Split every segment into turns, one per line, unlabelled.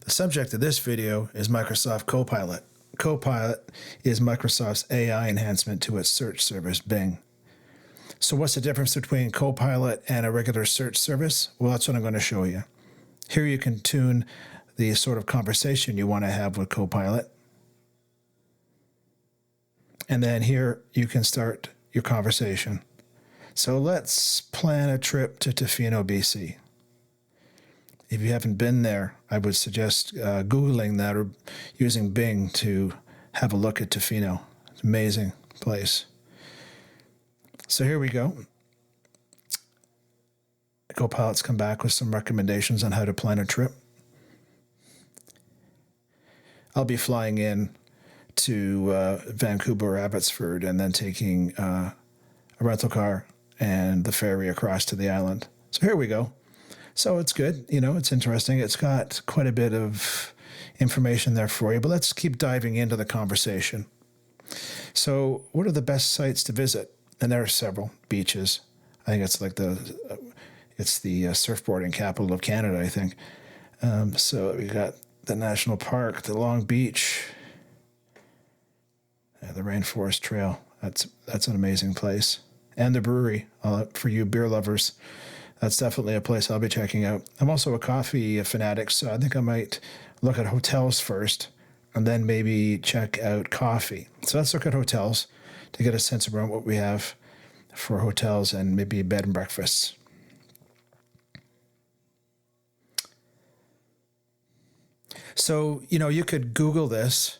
The subject of this video is Microsoft Copilot. Copilot is Microsoft's AI enhancement to its search service, Bing. So what's the difference between Copilot and a regular search service? Well, that's what I'm going to show you. Here you can tune the sort of conversation you want to have with Copilot. And then here you can start your conversation. So let's plan a trip to Tofino BC. If you haven't been there, I would suggest Googling that or using Bing to have a look at Tofino. It's an amazing place. So here we go. Copilot's come back with some recommendations on how to plan a trip. I'll be flying in to Vancouver, Abbotsford, and then taking a rental car and the ferry across to the island. So here we go. So it's good, it's interesting. It's got quite a bit of information there for you, but let's keep diving into the conversation. So what are the best sites to visit? And there are several beaches. I think it's like the surfboarding capital of Canada, I think. So we got the National Park, the Long Beach, the Rainforest Trail. That's an amazing place. And the brewery, for you beer lovers. That's definitely a place I'll be checking out. I'm also a coffee fanatic, so I think I might look at hotels first and then maybe check out coffee. So let's look at hotels to get a sense around what we have for hotels and maybe bed and breakfasts. So, you could Google this,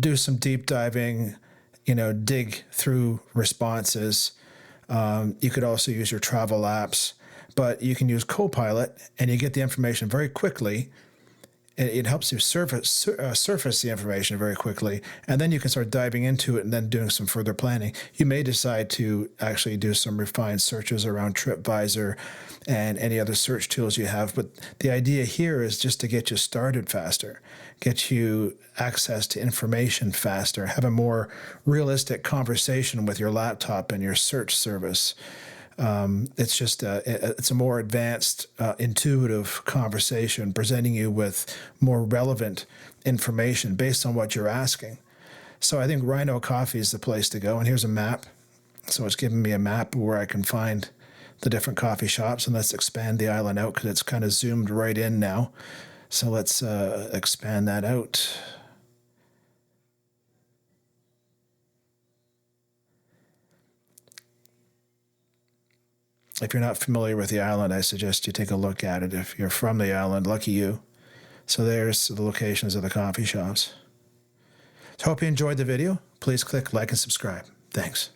do some deep diving, dig through responses. You could also use your travel apps. But you can use Copilot, and you get the information very quickly. It helps you surface the information very quickly, and then you can start diving into it and then doing some further planning. You may decide to actually do some refined searches around TripAdvisor and any other search tools you have, but the idea here is just to get you started faster, get you access to information faster, have a more realistic conversation with your laptop and your search service. It's just it's a more advanced, intuitive conversation, presenting you with more relevant information based on what you're asking. So I think Rhino Coffee is the place to go. And here's a map. So it's giving me a map where I can find the different coffee shops. And let's expand the island out because it's kind of zoomed right in now. So let's expand that out. If you're not familiar with the island, I suggest you take a look at it. If you're from the island, lucky you. So there's the locations of the coffee shops. So hope you enjoyed the video. Please click like and subscribe. Thanks.